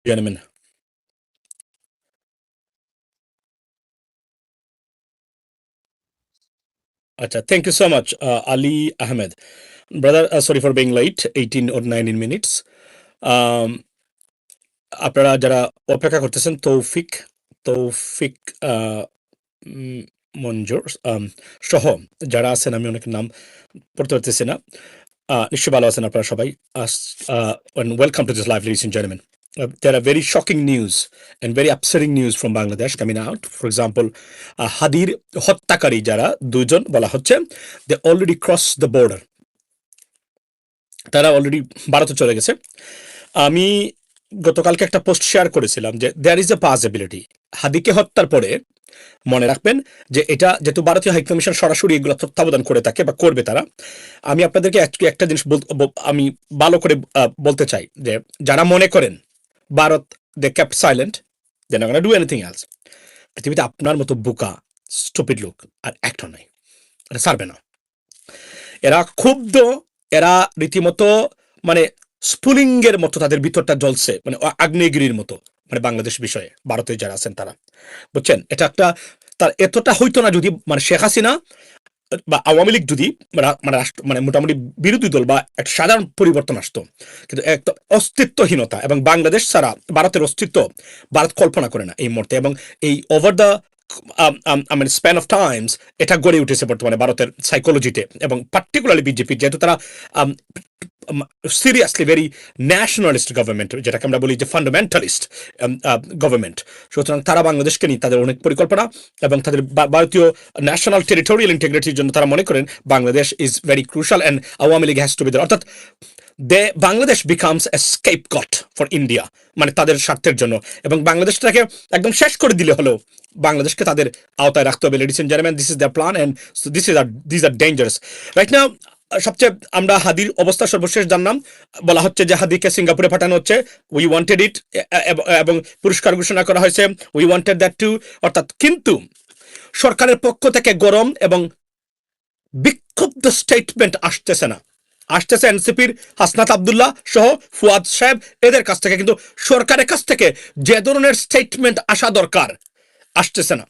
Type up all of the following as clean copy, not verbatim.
gentlemen. Acha, thank you so much, Ali Ahmed. Brother, sorry for being late, 18 or 19 minutes. Um, আপনারা যারা অপেক্ষা করতেছেন, তৌফিক উম, মঞ্জুর সহ যারা আছেন, আমি অনেক নাম পড়তে পারতেছি না, নিশ্চয়ই ভালো আছেন আপনারা সবাই। Welcome to this live, ladies and gentlemen. There are very shocking news and very upsetting news from Bangladesh coming out. For example, হাদির হত্যাকারী যারা দুজন বলা হচ্ছে, they already crossed the border. তারা অলরেডি ভারতে চলে গেছে। আমি গতকালকে একটা পোস্ট শেয়ার করেছিলাম যে দেয়ার ইজ এ পসিবিলিটি হাদিকে হত্যার পরে, মনে রাখবেন যে এটা যেহেতু ভারতীয় হাইকমিশন সরাসরি এগুলো তত্ত্বাবধান করে থাকে বা করবে তারা, আমি আপনাদেরকে একটা জিনিস আমি ভালো করে বলতে চাই যে যারা মনে করেন Bharat they kept silent, they not gonna do anything else, পৃথিবীতে আপনার মতো বোকা স্টুপিড লোক আর একটা নাই, এটা ছাড়বে না। এরা ক্ষুব্ধ, এরা রীতিমতো মানে স্ফুলিঙ্গের মতো তাদের ভিতরটা জ্বলছে, মানে আগ্নেয়গিরির মতো, মানে বাংলাদেশ বিষয়ে ভারতে যারা আছেন তারা, বুঝছেন? এটা একটা তার এতটা হইতো না যদি মানে শেখ হাসিনা বা আওয়ামী লীগ যদি মানে মোটামুটি বিরোধী দল বা একটা সাধারণ পরিবর্তন আসতো, কিন্তু একটা অস্তিত্বহীনতা এবং বাংলাদেশ ছাড়া ভারতের অস্তিত্ব ভারত কল্পনা করে না এই মুহূর্তে। এবং এই over the span of Times এটা গড়ে উঠেছে বর্তমানে ভারতের সাইকোলজিতে, এবং পার্টিকুলারলি বিজেপি, যেহেতু তারা সিরিয়াসলি ভেরি ন্যাশনালিস্ট গভর্নমেন্ট, যেটাকে আমরা বলি যে ফান্ডামেন্টালিস্ট গভর্নমেন্ট, সুতরাং তারা বাংলাদেশকে নিয়ে তাদের অনেক পরিকল্পনা, এবং তাদের ভারতীয় ন্যাশনাল টেরিটোরিয়াল ইন্টিগ্রিটির জন্য তারা মনে করেন Bangladesh is very crucial and Awami league has to be there. অর্থাৎ Bangladesh becomes a scapegoat for India, মানে তাদের স্বার্থের জন্য, এবং বাংলাদেশটাকে একদম শেষ করে দিলে হলেও বাংলাদেশকে তাদের আওতায় রাখতে হবে। Ladies and gentleman, this is the plan and this are dangerous right now. সবচেয়ে আমরা হাদির অবস্থা সর্বশেষ জানলাম, বলা হচ্ছে যে হাদিকে সিঙ্গাপুরে পাঠানো হচ্ছে, উই ওয়ান্টেড ইট, এবং পুরস্কার ঘোষণা করা হয়েছে, উই ওয়ান্টেড দ্যাট টু। অর্থাৎ কিন্তু সরকারের পক্ষ থেকে গরম এবং বিক্ষুব্ধ স্টেটমেন্ট আসতেছে না, আসতেছে এনসিপির হাসনাত আবদুল্লাহ সহ ফুয়াদ সাহেব এদের কাছ থেকে, কিন্তু সরকারের কাছ থেকে যে ধরনের স্টেটমেন্ট আসা দরকার আসতেছে না।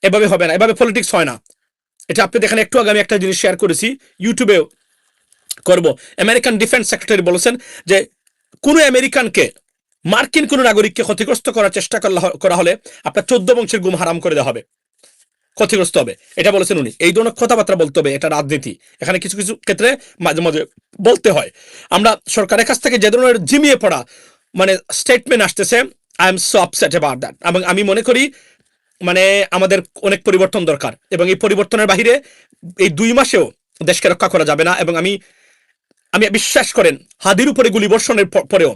এভাবে হবে না, এভাবে পলিটিক্স হয় না। এটা আপনি দেখেন, একটু আগে আমি একটা জিনিস শেয়ার করেছি, ইউটিউবেও করব। আমেরিকান ডিফেন্স সেক্রেটারি বলেছেন যে কোনো আমেরিকানকে, মার্কিন কোনো নাগরিককে ক্ষতিগ্রস্ত করার চেষ্টা করা হলে আপনার 14 বংশের গুম হারাম করে দেওয়া হবে, ক্ষতিগ্রস্ত হবে, এটা বলেছেন উনি। এই ধরনের কথাবার্তা বলতে হবে, এটা রাজনীতি। এখানে কিছু কিছু ক্ষেত্রে মাঝে মাঝে বলতে হয়। আমরা সরকারের কাছ থেকে যে ধরনের জিমিয়ে পড়া মানে স্টেটমেন্ট আসতেছে, I am so upset about that. এবং আমি মনে করি মানে আমাদের অনেক পরিবর্তন দরকার, এবং এই পরিবর্তনের বাহিরে এই 2 মাসেও দেশকে রক্ষা করা যাবে না। এবং আমি বিশ্বাস করেন হাদির উপরে গুলি বর্ষণের পরেও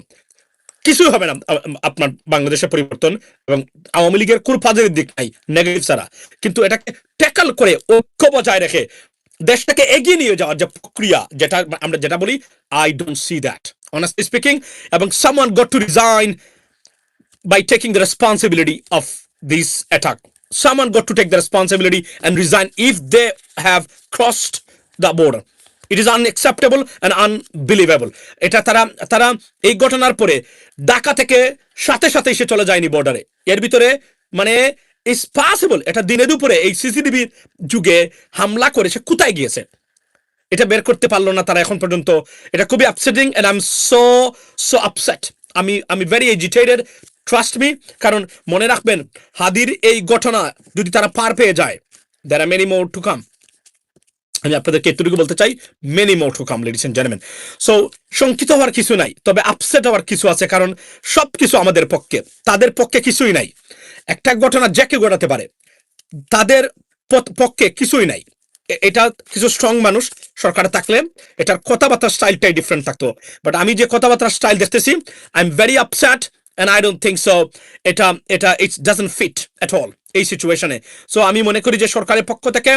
কিছুই হবে না আপনার বাংলাদেশের পরিবর্তন, এবং আওয়ামী লীগের কোনো পজিটিভ দিক নাই নেগেটিভ ছাড়া। কিন্তু এটাকে ট্যাকল করে ঐক্য বজায় রেখে দেশটাকে এগিয়ে নিয়ে যাওয়ার যে প্রক্রিয়া, যেটা আমরা যেটা বলি, I don't see that honestly speaking. এবং someone got to resign by taking the responsibility of this attack. Someone got to take the responsibility and resign if they have crossed the border. It is unacceptable and unbelievable. এটা তারা এই ঘটনার পরে ঢাকা থেকে সাথে সাথে এসে চলে যায়নি বর্ডারে, এর ভিতরে মানে ইটস পসিবল এটা দিনে দুপুরে এই সিসিটিভির যুগে হামলা করে সে কোথায় গিয়েছে এটা বের করতে পারলো না তারা এখন পর্যন্ত। এটা খুবই upsetting and I am so upset. আমি ভেরি এজিটেটেড, ট্রাস্ট মি। কারণ মনে রাখবেন, হাদির এই ঘটনা যদি তারা পার পেয়ে যায়, দেয়ার আর মেনি মোর টু কাম। আমি আপনাদেরকে এতটুকু বলতে চাই, many more to come, ladies and gentleman. So শঙ্কিত হওয়ার কিছু নাই, তবে আপসেট হওয়ার কিছু আছে, কারণ সবকিছু আমাদের পক্ষে, তাদের পক্ষে কিছুই নাই। একটা ঘটনা যে কেউ ঘটাতে পারে, তাদের পক্ষে কিছুই নাই। এটা কিছু স্ট্রং মানুষ সরকারে থাকলে এটার কথাবার্তার স্টাইলটাই ডিফারেন্ট থাকতো, বাট আমি যে কথাবার্তার স্টাইল দেখতেছি, I am very upset and I don't think so এটা এটা it doesn't fit at all এই সিচুয়েশনে। সো আমি মনে করি যে সরকারের পক্ষ থেকে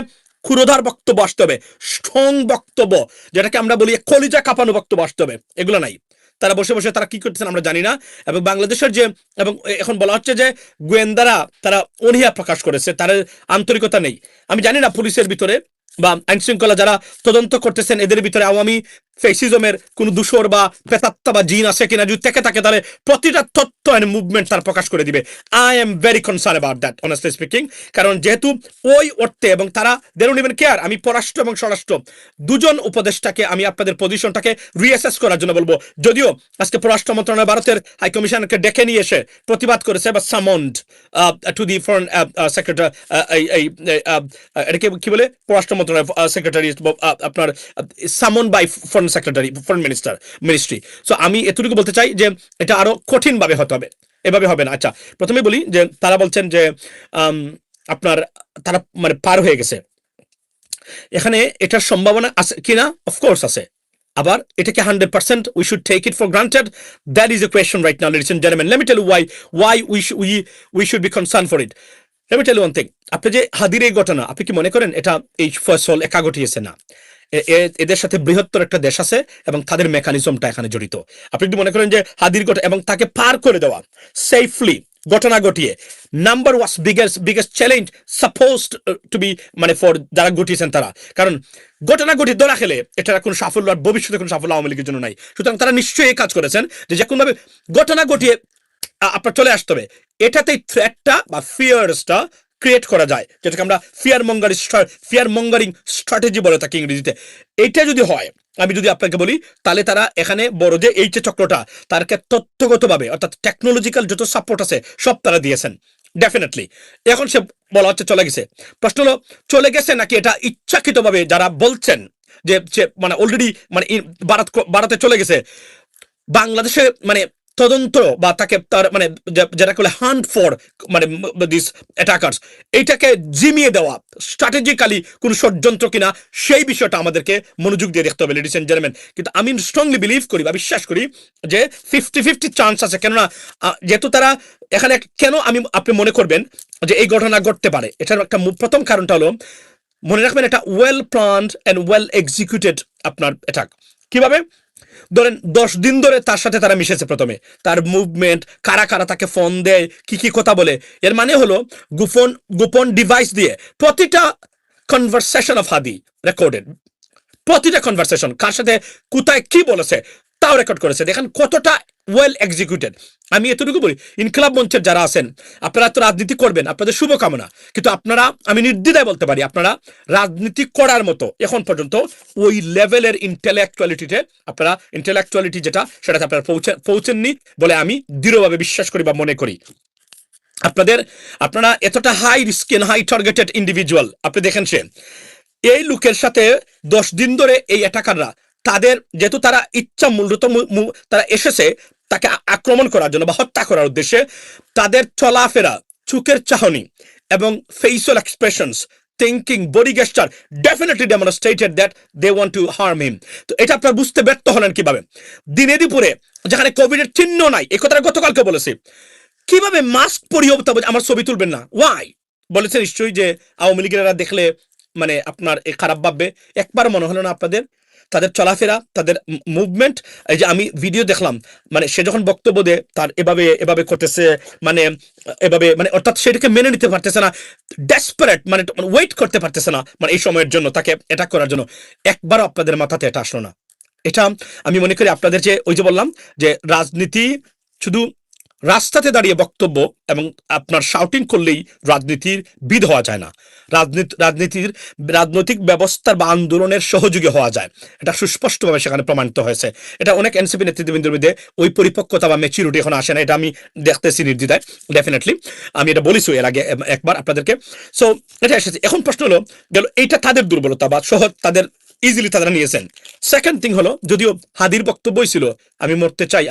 ক্ষুরোধার বক্তব্য আসতে হবে, স্ট্রং বক্তব্য, যেটাকে আমরা বলি কলিজা কাঁপানো বক্তব্য আসতে হবে। এগুলো নাই। তারা বসে বসে তারা কি করতেছেন আমরা জানি না। এবং বাংলাদেশের যে, এবং এখন বলা হচ্ছে যে গোয়েন্দারা তারা অনীহা প্রকাশ করেছে, তার আন্তরিকতা নেই। আমি জানি না পুলিশের ভিতরে বা আইন শৃঙ্খলা যারা তদন্ত করতেছেন এদের ভিতরে আওয়ামী ফেসিজমের কোনো দূষর বা প্রেতাত্মা বা জিন আছে কিনা যদি থেকে থাকে তাহলে প্রতিটা তথ্য এন্ড মুভমেন্ট তার প্রকাশ করে দিবে। I am very concern about that honestly speaking, কারণ যেহেতু ওই অর্থে এবং তারা দে ডোন্ট ইভেন কেয়ার। আমি পররাষ্ট্র এবং স্বরাষ্ট্র দুজন উপদেষ্টাকে আমি আপনাদের পজিশনটাকে রিঅ্যাসেস করার জন্য বলবো, যদিও আজকে পররাষ্ট্র মন্ত্রণালয় ভারতের হাইকমিশনকে ডেকে নিয়ে এসে প্রতিবাদ করেছে বা summoned to the foreign secretary, এটাকে কি বলে পররাষ্ট্র মন্ত্রণালয় সেক্রেটারি আপনার summon by foreign secretary foreign ministry. So আমি এতটুকু বলতে চাই যে এটা আরো কঠিন ভাবে হতে হবে, এভাবে হবে না। আচ্ছা, প্রথমে বলি যে তারা বলছেন যে আপনার তারা মানে পার হয়ে গেছে, এখানে এটার সম্ভাবনা আছে কিনা? অফকোর্স আছে। আবার এটাকে 100% we should take it for granted? That is a question right now ladies and gentleman. Let me tell you why we should be concern for it. Let me tell you one thing. আপনি যে হাদির এই ঘটনা, আপনি কি মনে করেন এটা এই ফয়সল একা ঘটিয়েছে? না, এদের সাথে বৃহত্তর একটা দেশ আছে এবং তাদের মেকানিজমটা এখানে জড়িত। আপনি যদি মনে করেন যে হাদির ঘটনা এবং তাকে পার করে দেওয়া সেফলি ঘটনা ঘটিয়ে number was biggest challenge suppose to be, মানে ফর যারা ঘটিয়েছেন তারা, কারণ ঘটনা ঘটি ধরা খেলে এটা কোনো সাফল্য আর ভবিষ্যতে কোনো সাফল্য আওয়ামী লীগের জন্য নাই। সুতরাং তারা নিশ্চয়ই এই কাজ করেছেন যে যে কোনোভাবে ঘটনা ঘটিয়ে আপনার চলে আসতে হবে। এটাতে থ্রেটটা বা ফিয়ারসটা ক্রিয়েট করা যায়, যেটাকে আমরা ফিয়ার মঙ্গারিং স্ট্র্যাটেজি বলে থাকি ইংরেজিতে। এইটা যদি হয়, আমি যদি আপনাকে বলি, তাহলে তারা এখানে বড় যে এই যে চক্রটা তারকে তথ্যগতভাবে অর্থাৎ টেকনোলজিক্যাল যত সাপোর্ট আছে সব তারা দিয়েছেন ডেফিনেটলি। এখন সে বলা হচ্ছে চলে গেছে। প্রশ্ন হলো চলে গেছে নাকি এটা ইচ্ছাকৃতভাবে যারা বলছেন যে মানে অলরেডি মানে ভারতে চলে গেছে, বাংলাদেশে মানে তদন্ত বা তাকে তার মানে যেটা বলে হান্ট ফর মানে দিস অ্যাটাকার্স, এইটাকে জিমিয়ে দেওয়া স্ট্র্যাটেজিক্যালি কোন ষড়যন্ত্র কিনা সেই বিষয়টা আমাদেরকে মনোযোগ দিয়ে দেখতে হবে লেডিস এন্ড জেন্টলম্যান। কিন্তু আমি স্ট্রংলি বিলিভ করি বা বিশ্বাস করি যে 50-50 চান্স আছে। কেননা যেহেতু তারা এখানে কেন আপনি মনে করবেন যে এই ঘটনা ঘটতে পারে, এটার একটা প্রথম কারণটা হলো, মনে রাখবেন এটা well planned and well executed আপনার অ্যাটাক। কিভাবে? ধরেন 10 দিন ধরে তার সাথে তারা মিশেছে, প্রথমে তার মুভমেন্ট, কারা কারা তাকে ফোন দেয়, কি কথা বলে। এর মানে হলো গোপন ডিভাইস দিয়ে প্রতিটা কনভারসেশন অফ হাদি রেকর্ডেড, প্রতিটা কনভারসেশন কার সাথে কোথায় কি বলেছে তাও রেকর্ড করেছে। দেখেন কতটা ওয়েল এক্সিকিউটেড। আমি এতটুকু বলি, ইনকিলাব মঞ্চের যারা আছেন আপনারা তো রাজনীতি করবেন, আপনাদের শুভকামনা, কিন্তু আপনারা, আমি নির্দ্বিধায় বলতে পারি, আপনারা রাজনীতি করার মতো এখন পর্যন্ত ওই লেভেলের ইন্টেলেকচুয়ালিটিতে আপনারা ইন্টেলেকচুয়ালিটি যেটা সেটাতে আপনারা পৌঁছেননি বলে আমি দৃঢ়ভাবে বিশ্বাস করি বা মনে করি। আপনারা এতটা high risk and high targeted individual. আপনি দেখেন সে এই লোকের সাথে 10 দিন ধরে এই অ্যাটাকাররা, তাদের যেহেতু তারা ইচ্ছা মূলত তারা এসেছে তাকে আক্রমণ করার জন্য বা হত্যা করার উদ্দেশ্যে, তাদের চলাফেরা, চোখের চাহনি এবং facial expressions, thinking, body gesture definitely demonstrated that they want to harm him. তো এটা আপনারা বুঝতে ব্যর্থ হলেন কিভাবে? দিনে দুপুরে যেখানে কোভিডের চিহ্ন নাই, এই কথাটা গতকালকে বলেছি, কিভাবে মাস্ক পরিয়ে আমার ছবি তুলবেন না? ওয়াই? বলেছে নিশ্চয়ই যে আওয়ামী লীগেরা দেখলে মানে আপনার খারাপ ভাববে। একবার মনে হলো না আপনাদের তাদের চলাফেরা, তাদের মুভমেন্ট? এই যে আমি ভিডিও দেখলাম, মানে সে যখন বক্তব্য দেয় তার এভাবে করতেছে, মানে এভাবে মানে অর্থাৎ সেটাকে মেনে নিতে পারতেছে না, ডেসপারেট, মানে ওয়েট করতে পারতেছে না মানে এই সময়ের জন্য তাকে অ্যাটাক করার জন্য। একবারও আপনাদের মাথাতে এটা আসলো না। এটা আমি মনে করি আপনাদের যে ওই যে বললাম যে রাজনীতি শুধু রাস্তাতে দাঁড়িয়ে বক্তব্য এবং আপনার শাউটিং করলেই রাজনীতির বিদ হওয়া যায় না। রাজনৈতিক ব্যবস্থার বা আন্দোলনের সহযোগী হওয়া যায়, এটা সুস্পষ্টভাবে সেখানে প্রমাণিত হয়েছে। এটা অনেক এনসিপি নেতৃত্ববৃন্দের মধ্যে ওই পরিপক্কতা বা ম্যাচুরিটি এখন আসে না, এটা আমি দেখতেছি নির্দ্বিধায়। ডেফিনেটলি আমি এটা বলেছি এর আগে একবার আপনাদেরকে। সো এটা এসেছে। এখন প্রশ্ন হলো গেল এইটা তাদের দুর্বলতা বা সহজ তাদের ইজিলি তারা নিয়েছেন। সেকেন্ড থিং হলো, যদিও হাদির বক্তব্যই ছিল আমি মরতে চাই,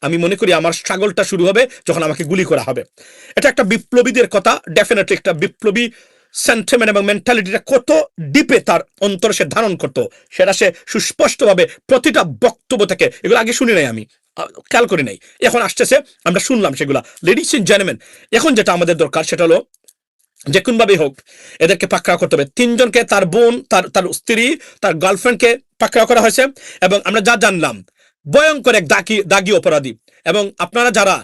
আমি মনে করি আমার স্ট্রাগলটা শুরু হবে যখন আমাকে গুলি করা হবে। এটা একটা বিপ্লবীদের কথা, ডেফিনেটলি একটা বিপ্লবী সেন্টিমেন্ট এবং মেন্টালিটিটা কত ডিপে তার অন্তর সে ধারণ করতো সেটা সে সুস্পষ্টভাবে প্রতিটা বক্তব্য থেকে, এগুলো আগে শুনি নাই, আমি খেয়াল করি নাই, এখন আসতেছে, আমরা শুনলাম সেগুলা। লেডিস এন্ড জেন্টলম্যান, এখন যেটা আমাদের দরকার সেটা হলো যে কোনভাবে হোক এদেরকে পাকড়াও করতে হবে। 3 জনকে, তার বোন, তার স্ত্রী, তার গার্লফ্রেন্ডকে পাকড়াও করা হয়েছে এবং আমরা যা জানলাম ভয়ঙ্কর এক দাগি অপরাধী। এবং আপনারা যারা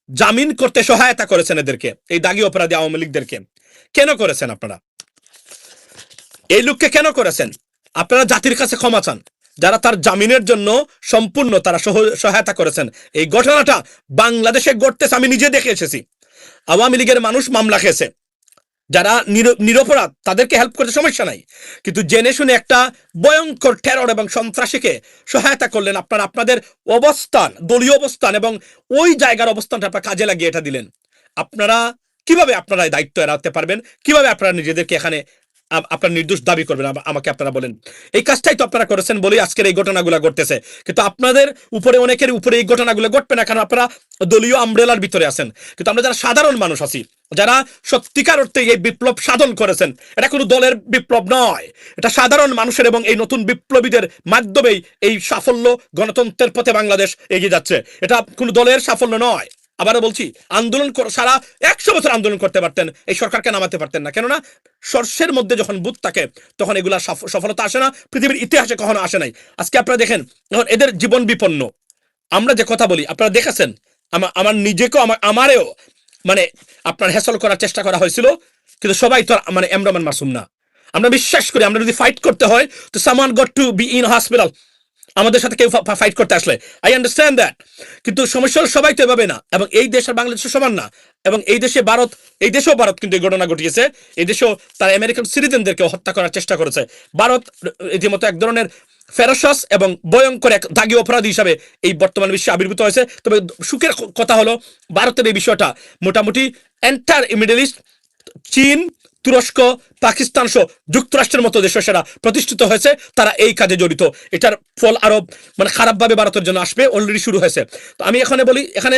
জামিন করতে সহায়তা করেছেন এদেরকে, এই দাগি অপরাধী আওয়ামী লীগদেরকে, কেন করেছেন আপনারা? এই লোককে কেন করেছেন? আপনারা জাতির কাছে ক্ষমা চান, যারা তার জামিনের জন্য সম্পূর্ণ তারা সহায়তা করেছেন। এই ঘটনাটা বাংলাদেশে ঘটতেছে, আমি নিজে দেখে এসেছি। আওয়ামী লীগের মানুষ মামলা খেয়েছে, যারা নিরপরাধ তাদেরকে হেল্প করতে সমস্যা নাই, কিন্তু জেনে শুনে একটা ভয়ঙ্কর টেরর এবং সন্ত্রাসীকে সহায়তা করলেন। আপনারা আপনাদের অবস্থান, দলীয় অবস্থান এবং ওই জায়গার অবস্থানটা আপনারা কাজে লাগিয়ে এটা দিলেন। আপনারা কিভাবে আপনারা দায়িত্ব এড়াতে পারবেন? কিভাবে আপনারা নিজেদেরকে এখানে আপনার নির্দোষ দাবি করবেন? আমাকে আপনারা বলেন। এই কাজটাই তো আপনারা করেছেন বলেই আজকের এই ঘটনাগুলো ঘটতেছে। কিন্তু আপনাদের উপরে, অনেকের উপরে এই ঘটনাগুলো ঘটবে না, কারণ আপনারা দলীয় আমব্রেলার ভিতরে আছেন। কিন্তু আমরা যারা সাধারণ মানুষ আছি, যারা সত্যিকার অর্থে এই বিপ্লব সাধন করেছেন, এটা কোনো দলের বিপ্লব নয়, এটা সাধারণ মানুষের এবং এই নতুন বিপ্লবীদের মাধ্যমেই এই সাফল্য, গণতন্ত্রের পথে বাংলাদেশ এগিয়ে যাচ্ছে। এটা কোনো দলের সাফল্য নয়। আবারও বলছি, আন্দোলন সারা 100 বছর আন্দোলন করতে পারতেন, এই সরকারকে নামাতে পারতেন না। কেননা সর্ষের মধ্যে যখন বুধ থাকে তখন এগুলা সফলতা আসে না, পৃথিবীর ইতিহাসে কখনো আসে নাই। আজকে আপনারা দেখেন, এখন এদের জীবন বিপন্ন। আমরা যে কথা বলি আপনারা দেখেছেন, আমার নিজেকেও, আমারেও মানে আপনার হ্যাসল করার চেষ্টা করা হয়েছিল, কিন্তু সবাই তো মানে এমন মাসুম না। আমরা বিশ্বাস করি, আমরা যদি ফাইট করতে হয় তো সামান got to be in hospital, আমাদের সাথে কেউ ফাইট করতে আসলে। আই আন্ডারস্ট্যান্ড দ্যাট, কিন্তু সমস্যা হলো সবাই তো এভাবে না, এবং এই দেশ আর বাংলাদেশের সমান না। এবং এই দেশে ভারত, এই দেশেও ভারত কিন্তু এই ঘটনা ঘটিয়েছে। এই দেশেও তারা আমেরিকান সিটিজেনদেরকে হত্যা করার চেষ্টা করেছে। ভারত রীতিমতো এক ধরনের ফেরোসাস এবং ভয়ঙ্কর এক দাগী অপরাধী হিসাবে এই বর্তমান বিশ্বে আবির্ভূত হয়েছে। তবে সুখের কথা হলো, ভারতের এই বিষয়টা মোটামুটি এন্টার মিডল ইস্ট, চীন, তুরস্ক, পাকিস্তান সহ যুক্তরাষ্ট্রের মতো দেশ সেরা প্রতিষ্ঠিত হয়েছে, তারা এই কাজে জড়িত। এটার ফল আরো মানে খারাপভাবে ভারতের জন্য আসবে, অলরেডি শুরু হয়েছে। তো আমি এখানে বলি, এখানে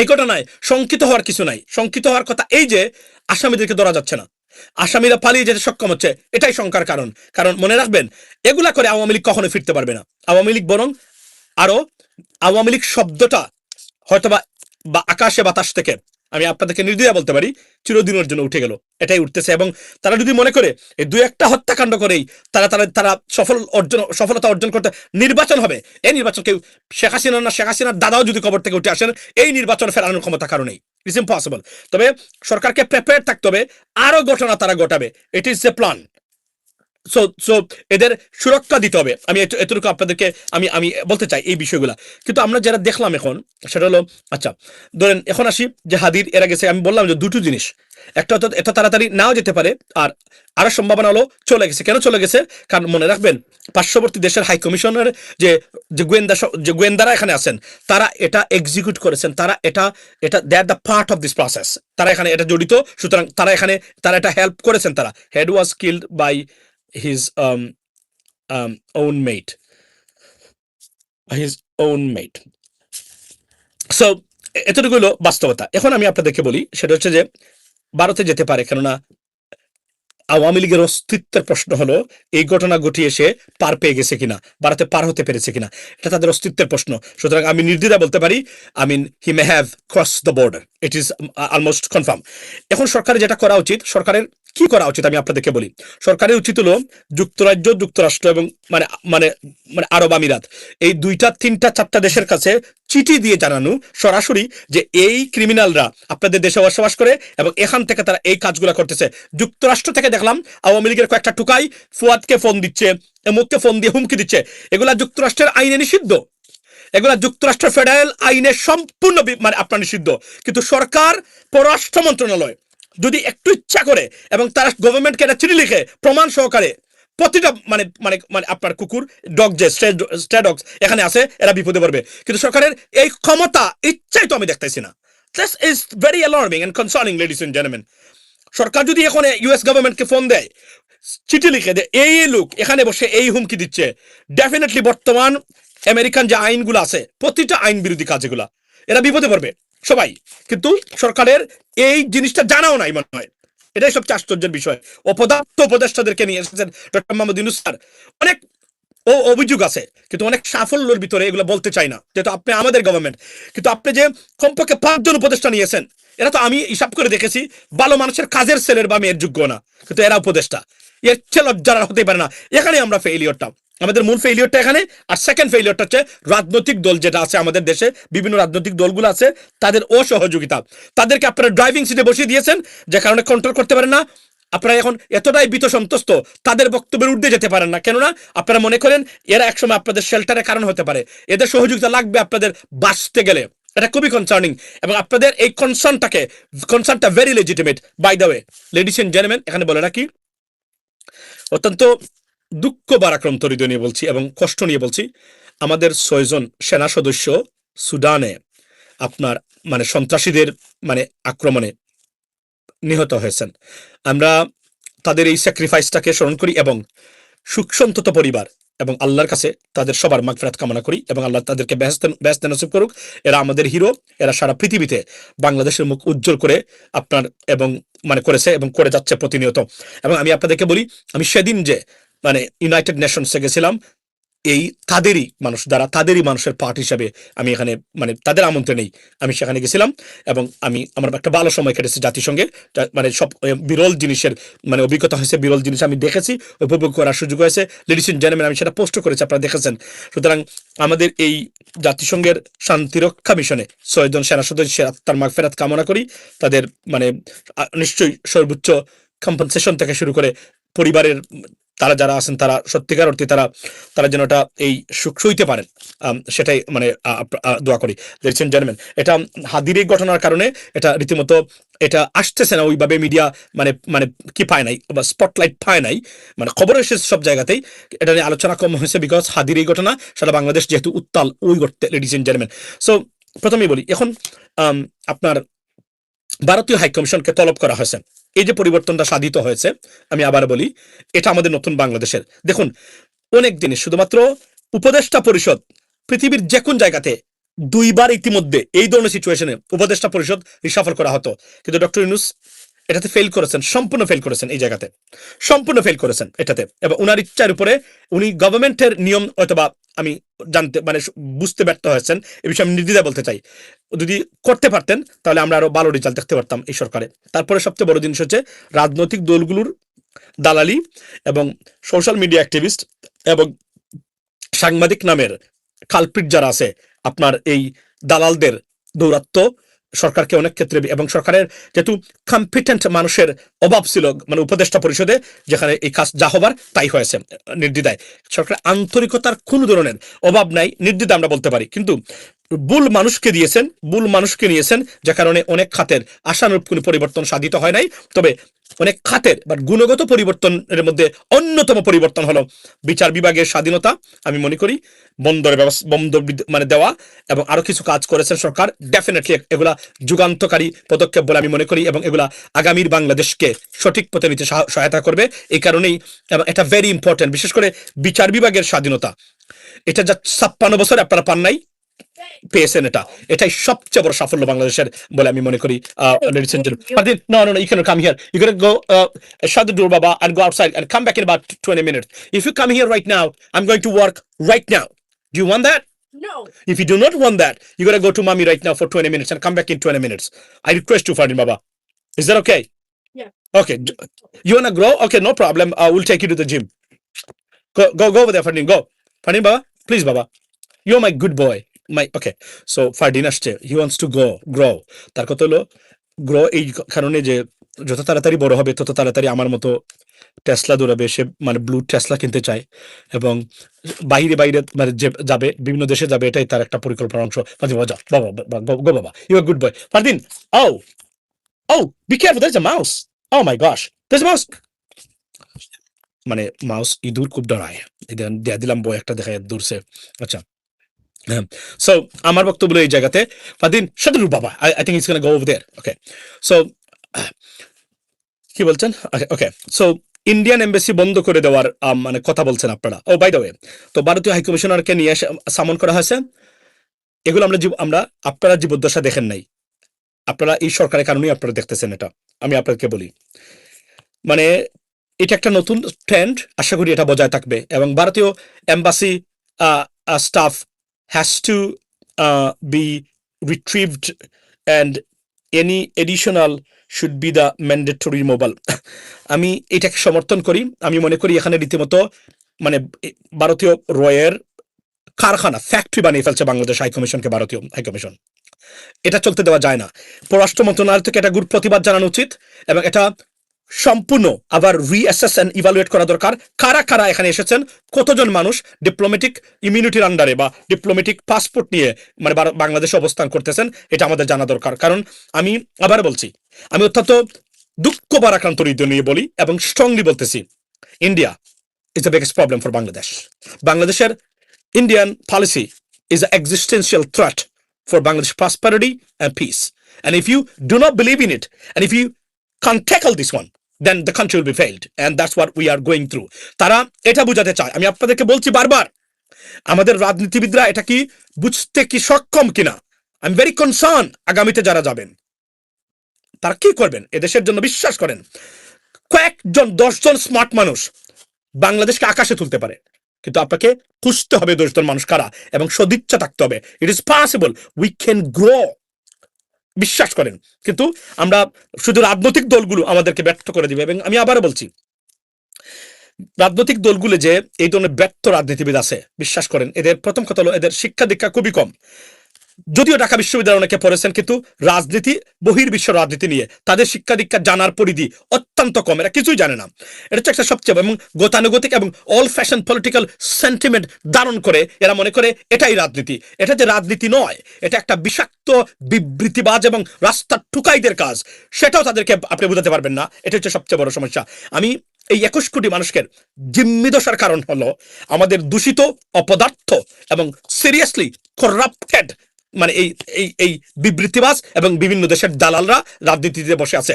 এই ঘটনায় শঙ্কিত হওয়ার কিছু নাই। শঙ্কিত হওয়ার কথা এই যে আসামিদেরকে ধরা যাচ্ছে না, আসামিরা পালিয়ে যেতে সক্ষম হচ্ছে, এটাই শঙ্কার কারণ। কারণ মনে রাখবেন, এগুলা করে আওয়ামী লীগ কখনো ফিরতে পারবে না। আওয়ামী লীগ বরং আরো, আওয়ামী লীগ শব্দটা হয়তোবা বা আকাশে বাতাস থেকে আমি আপনাদেরকে নির্দ্বিধায় বলতে পারি চিরদিনের জন্য উঠে গেল, এটাই উঠতেছে। এবং তারা যদি মনে করে এই 2-1টা হত্যাকাণ্ড করেই তারা তারা তারা সফলতা অর্জন করতে, নির্বাচন হবে, এই নির্বাচন কেউ শেখ হাসিনা না, শেখ হাসিনার দাদাও যদি কবর থেকে উঠে আসেন, এই নির্বাচন ফেরানোর ক্ষমতা কারণেই ইটস ইম্পসিবল। তবে সরকারকে প্রিপেয়ার থাকতে হবে, আরো ঘটনা তারা ঘটাবে, it is a plan. So so এদের সুরক্ষা দিতে হবে। আমি এতটুকু আপনাদেরকে আমি আমি বলতে চাই এই বিষয়গুলা। কিন্তু আমরা যারা দেখলাম এখন, সেটা হলো, আচ্ছা ধরেন এখন আসি যে হাদির এরা গেছে, আমি বললাম যে দুটো জিনিস, একটা হয়তো এত তাড়াতাড়ি নাও যেতে পারে, আর আরো সম্ভাবনা হলো চলে গেছে। কেন চলে গেছে? কারণ মনে রাখবেন, পার্শ্ববর্তী দেশের হাই কমিশনের যে যে গোয়েন্দারা এখানে আছেন, তারা এটা এক্সিকিউট করেছেন, তারা এটা এটা they are the part of this process, তারা এখানে এটা জড়িত। সুতরাং তারা এখানে, তারা এটা হেল্প করেছেন। তারা head was killed by his own mate, his own mate. So এতটুকু হলো বাস্তবতা। এখন আমি আপনাদেরকে বলি, সেটা হচ্ছে যে ভারতে যেতে পারে, কেননা আওয়ামী লীগের অস্তিত্বের প্রশ্ন হলো এই ঘটনা ঘটিয়ে এসে পার পেয়ে গেছে কিনা, ভারতে পার হতে পেরেছে কিনা, এটা তাদের অস্তিত্বের প্রশ্ন। সুতরাং আমি নির্দ্বিধায় বলতে পারি, I mean he may have cross the border, it is almost confirm. এখন সরকারের যেটা করা উচিত, সরকারের কি করা উচিত আমি আপনাদেরকে বলি। সরকারের উচিত হলো যুক্তরাজ্য, যুক্তরাষ্ট্র এবং মানে মানে মানে আরব আমিরাত, এই 2টা 3টা 4টা দেশের কাছে চিঠি দিয়ে জানানো সরাসরি যে এই ক্রিমিনালরা আপনাদের দেশে বসবাস করে এবং এখান থেকে তারা এই কাজগুলো করতেছে। যুক্তরাষ্ট্র থেকে দেখলাম আওয়ামী লীগের কয়েকটা টুকাই ফুয়াদকে ফোন দিচ্ছে, এমুককে ফোন দিয়ে হুমকি দিচ্ছে। এগুলা যুক্তরাষ্ট্রের আইনে নিষিদ্ধ, এগুলা যুক্তরাষ্ট্রের ফেডারেল আইনে সম্পূর্ণ মানে আপনার নিষিদ্ধ। কিন্তু সরকার, পররাষ্ট্র মন্ত্রণালয় যদি একটু ইচ্ছা করে এবং তারা গভর্নমেন্টকে একটা চিঠি লিখে প্রমাণ সহকারে, প্রতিটা মানে মানে মানে আপনার কুকুর, ডগ, যে স্ট্রে ডগস এখানে আছে, এরা বিপদে পড়বে। কিন্তু সরকারের এই ক্ষমতা, ইচ্ছাই তো আমি দেখতেছি না। This is very alarming and concerning, ladies and gentleman. সরকার যদি এখন ইউএস গভর্নমেন্টকে ফোন দেয়, চিঠি লিখে দেয়, এই লোক এখানে বসে এই হুমকি দিচ্ছে, ডেফিনেটলি বর্তমান আমেরিকান যে আইনগুলো আছে, প্রতিটা আইন বিরোধী কাজ, এগুলা এরা বিপদে পড়বে সবাই। কিন্তু সরকারের এই জিনিসটা জানাও নাই মনে হয়, এটাই সবচেয়ে আশ্চর্যের বিষয়। অপদার্থ উপদেষ্টাদেরকে নিয়ে এসেছেন ডক্টর মোহাম্মদ ইউনূস স্যার, অনেক অভিযোগ আছে, কিন্তু অনেক সাফল্যের ভিতরে এগুলো বলতে চাই না, যেহেতু আপনি আমাদের গভর্নমেন্ট। কিন্তু আপনি যে কমপক্ষে 5 জন উপদেষ্টা নিয়েছেন, এরা তো আমি হিসাব করে দেখেছি ভালো মানুষের কাজের ছেলের বা মেয়ের যোগ্য না, কিন্তু এরা উপদেষ্টা। এর চেয়ে লজ্জার হতে পারে না। এখানে আমরা ফেইলিয়রটা, আমাদের মূল ফেইলিয়রটা এখানে। আর সেকেন্ড ফেইলিয়রটা হচ্ছে রাজনৈতিক দল যেটা আছে আমাদের দেশে, বিভিন্ন রাজনৈতিক দলগুলো আছে, তাদের অসহযোগিতা। তাদেরকে আপনারা ড্রাইভিং সিটে বসিয়ে দিয়েছেন, যে কারণে কন্ট্রোল করতে পারেন না। আপনারা এখন এতটাই ভীত সন্ত্রস্ত, তাদের বক্তব্যের ঊর্ধ্বে যেতে পারেন না, কেননা আপনারা মনে করেন এরা একসময় আপনাদের শেল্টারের কারণ হতে পারে, এদের সহযোগিতা লাগবে আপনাদের বাঁচতে গেলে। এটা খুবই কনসার্নিং, এবং আপনাদের এই কনসার্নটা very legitimate. By the way, ladies and gentleman, এখানে বলে রাখি, অত্যন্ত দুঃখ ভারাক্রান্ত হৃদয় নিয়ে বলছি এবং কষ্ট নিয়ে বলছি, আমাদের 6 জন সেনা সদস্য সুদানে আপনার মানে সন্ত্রাসীদের মানে আক্রমণে নিহত হয়েছেন। আমরা তাদের এই স্যাক্রিফাইসটাকে স্মরণ করি এবং সুখসন্তত পরিবার এবং আল্লাহর কাছে তাদের সবার মাগফিরাত কামনা করি, এবং আল্লাহ তাদেরকে বেহেশত নসিব করুক। এরা আমাদের হিরো, এরা সারা পৃথিবীতে বাংলাদেশের মুখ উজ্জ্বল করে আপনার এবং মানে করেছে এবং করে যাচ্ছে প্রতিনিয়ত। এবং আমি আপনাদেরকে বলি, আমি সেদিন যে মানে ইউনাইটেড নেশনসে গেছিলাম, এই তাদেরই মানুষের পার্ট হিসাবে আমি এখানে মানে তাদের আমন্ত্রণেই আমি সেখানে গেছিলাম, এবং আমার একটা ভালো সময় কেটেছে জাতিসংঘে। মানে সব বিরল জিনিসের মানে অভিজ্ঞতা হয়েছে, বিরল জিনিস আমি দেখেছি, উপভোগ করার সুযোগ হয়েছে। লেডিস এন্ড জেন্টলম্যান, আমি সেটা পোস্ট করেছি, আপনারা দেখেছেন। সুতরাং আমাদের এই জাতিসংঘের শান্তিরক্ষা মিশনে 6 জন সেনা সদস্যের আত্মার মাগফিরাত কামনা করি। তাদের মানে নিশ্চয়ই সর্বোচ্চ কম্পেনসেশন থেকে শুরু করে পরিবারের তারা যারা আছেন তারা সত্যিকার অর্থে তারা যেন এটা এই সুখ সইতে পারেন, সেটাই মানে দোয়া করি। লেডিস এন্ড জেন্টলম্যান, এটা হাদির এই ঘটনার কারণে এটা রীতিমতো এটা আসতেছে না ওইভাবে, মিডিয়া মানে মানে কি পায় নাই বা স্পটলাইট পায় নাই, মানে খবর এসেছে সব জায়গাতেই, এটা নিয়ে আলোচনা কম হয়েছে বিকজ হাদির এই ঘটনা সারা বাংলাদেশ যেহেতু উত্তাল ওই করতে। লেডিস এন্ড জেন্টলম্যান, সো প্রথমেই বলি, এখন আপনার ভারতীয় হাইকমিশনকে তলব করা হয়েছে। এই যে পরিবর্তনটা সাধিত হয়েছে, আমি আবার বলি, এটা আমাদের নতুন বাংলাদেশের। দেখুন, অনেক জিনিস শুধুমাত্র উপদেষ্টা পরিষদ পৃথিবীর যে কোন জায়গাতে 2বার ইতিমধ্যে এই ধরনের সিচুয়েশনে উপদেষ্টা পরিষদ রিসাফল করা হতো, কিন্তু ডক্টর ইউনূস এটাতে ফেল করেছেন, সম্পূর্ণ ফেল করেছেন, এই জায়গাতে সম্পূর্ণ ফেল করেছেন এটাতে। এবং উনার ইচ্ছার উপরে উনি গভর্নমেন্টের নিয়ম অথবা আমি জানতে মানে বুঝতে ব্যর্থ হয়েছেন, এ বিষয়ে আমি নির্দ্বিধায় বলতে চাই। যদি করতে পারতেন তাহলে আমরা আরো ভালো রেজাল্ট দেখতে পারতাম এই সরকারে। তারপরে সবচেয়ে বড় জিনিস হচ্ছে রাজনৈতিক দলগুলোর দালালি এবং সোশ্যাল মিডিয়া অ্যাক্টিভিস্ট এবং সাংবাদিক নামের কালপ্রিট যারা আছে, আপনার এই দালালদের দৌরাত্ম্য সরকারকে অনেক ক্ষেত্রে, এবং সরকারের যেহেতু কম্পিটেন্ট মানুষের অভাব ছিল মানে উপদেষ্টা পরিষদে, যেখানে এই কাজ যা হবার তাই হয়েছে নির্দ্বিধায়। সরকারের আন্তরিকতার কোনো ধরনের অভাব নাই, নির্দ্বিধায় আমরা বলতে পারি, কিন্তু ভুল মানুষকে নিয়েছেন, যে কারণে অনেক খাতের আশানুরূপ কোনো পরিবর্তন সাধিত হয় নাই। তবে অনেক খাতের বা গুণগত পরিবর্তনের মধ্যে অন্যতম পরিবর্তন হলো বিচার বিভাগের স্বাধীনতা। আমি মনে করি বন্দর মানে দেওয়া এবং আরো কিছু কাজ করেছেন সরকার, ডেফিনেটলি এগুলা যুগান্তকারী পদক্ষেপ বলে আমি মনে করি, এবং এগুলা আগামীর বাংলাদেশকে সঠিক পথে নিতে সহায়তা করবে। এই কারণেই এটা ভেরি ইম্পর্টেন্ট, বিশেষ করে বিচার বিভাগের স্বাধীনতা। এটা যা 56 বছর আপনারা পান নাই, পেয়েছেন, এটাই সবচেয়ে বড় সাফল্য বাংলাদেশের বলে আমি মনে করি। Ladies and gentlemen, no, you cannot come here. You gotta go shut the door, Baba, and go outside and come back in about 20 minutes. If you come here right now, I'm going to work right now. Do you want that? No. If you do not want that, you gotta go to mommy right now for 20 minutes and come back in 20 minutes. I request you, Fardin Baba. Is that okay? Yeah. Okay. You wanna grow? Okay, no problem. We'll take you to the gym. Go over there, Fardin. Go. Fardin Baba, please, Baba. You're my good boy. Okay, so Fardin আসছে, he wants to grow. তার কথা হলো grow এই কারণে যে যত তাড়াতাড়ি বড় হবে তত তাড়াতাড়ি আমার মতো টেসলা দৌড়াবে, সে মানে ব্লু টেসলা কিনতে চায় এবং বাইরে মানে যাবে, বিভিন্ন দেশে যাবে, এটাই তার একটা পরিকল্পনার অংশ। বাবা, বাবা, you are good boy Fardin. Oh be careful, there is a mouse. Oh my gosh, there is a mouse. মানে মাউস ইঁদুর খুব ডরায়, দিয়ে দিলাম বই একটা দেখায় দূরছে। আচ্ছা, সো আমার বক্তব্য এই জায়গাতে, ফারদিন শাদরু বাবা, I think it's gonna go over there. Okay, so কি বলছেন? ওকে, সো ইন্ডিয়ান এমবাসি বন্ধ করে দেওয়ার মানে কথা বলছেন আপনারা। ও বাই দ্য ওয়ে, তো ভারতীয় হাইকমিশনারকে নিয়ে সামন করা হয়েছে। এগুলো আমরা আপনারা জীবদ্দশা দেখেন নাই, আপনারা এই সরকারের কারণেই আপনারা দেখতেছেন। এটা আমি আপনাকে বলি, মানে এটা একটা নতুন ট্রেন্ড, আশা করি এটা বজায় থাকবে এবং ভারতীয় embassy staff has to be retrieved and any additional should be the mandatory removal. আমি এটাকে সমর্থন করি। আমি মনে করি এখানে রীতিমতো মানে ভারতীয় রয়ের কারখানা, ফ্যাক্টরি বানিয়ে ফেলছে বাংলাদেশ হাইকমিশনকে, ভারতীয় হাইকমিশন। এটা চলতে দেওয়া যায় না। পররাষ্ট্র মন্ত্রণালয় থেকে এটা প্রতিবাদ জানানো উচিত এবং এটা সম্পূর্ণ আবার রিঅ্যাসেস এন্ড ইভালুয়েট করা দরকার। কারা কারা এখানে এসেছেন, কতজন মানুষ ডিপ্লোম্যাটিক ইমিউনিটির আন্ডারে বা ডিপ্লোম্যাটিক পাসপোর্ট নিয়ে মানে বাংলাদেশে অবস্থান করতেছেন, এটা আমাদের জানা দরকার। কারণ আমি আবার বলছি, আমি অত্যন্ত দুঃখ ভারাক্রান্ত হৃদয় নিয়ে বলি এবং স্ট্রংলি বলতেছি, India is the biggest problem for Bangladesh. বাংলাদেশের Indian policy is an existential threat for Bangladesh prosperity and peace. And if you do not believe in it, and if you can't tackle this one, then the country will be failed. And that's what we are going through. তারা এটা বুঝাতে চায়, আমি আপনাদেরকে বলছি বারবার, আমাদের রাজনীতিবিদরা এটা কি বুঝতে কি সক্ষম কিনা, আই এম ভেরি কনসার্ন। আগামীতে যারা যাবেন তারা কি করবেন এদেশের জন্য, বিশ্বাস করেন কয়েকজন 10 জন স্মার্ট মানুষ বাংলাদেশকে আকাশে তুলতে পারে, কিন্তু আপনাকে খুঁজতে হবে 10 জন মানুষ কারা, এবং সদিচ্ছা থাকতে হবে। It is possible, we can grow, বিশ্বাস করেন। কিন্তু আমরা শুধু রাজনৈতিক দলগুলো আমাদেরকে ব্যর্থ করে দিবে। এবং আমি আবার বলছি, রাজনৈতিক দলগুলো যে এই ধরনের ব্যর্থ রাজনীতিবিদ আছে, বিশ্বাস করেন এদের প্রথম কথা হলো এদের শিক্ষা দীক্ষা খুবই কম। যদিও ঢাকা বিশ্ববিদ্যালয়ে অনেকে পড়েছেন, কিন্তু রাজনীতি, বহির্বিশ্ব রাজনীতি নিয়ে তাদের শিক্ষা দীক্ষা জানার পরিধি অত্যন্ত কম, এরা কিছুই জানে না। এটা হচ্ছে একটা সবচেয়ে, এবং গতানুগতিক এবং অল ফ্যাশন পলিটিক্যাল সেন্টিমেন্ট ধারণ করে এরা মনে করে এটাই রাজনীতি। এটা যে রাজনীতি নয়, এটা একটা বিষাক্ত বিবৃতিবাজ এবং রাস্তার ঠুকাইদের কাজ, সেটাও তাদেরকে আপনি বোঝাতে পারবেন না। এটা হচ্ছে সবচেয়ে বড় সমস্যা। আমি এই 21 কোটি মানুষকে জিম্মি দশার কারণ হলো আমাদের দূষিত, অপদার্থ এবং সিরিয়াসলি করাপ্টেড মানে এই এই এই বিবৃতিবাজ এবং বিভিন্ন দেশের দালালরা রাজনীতিতে বসে আছে।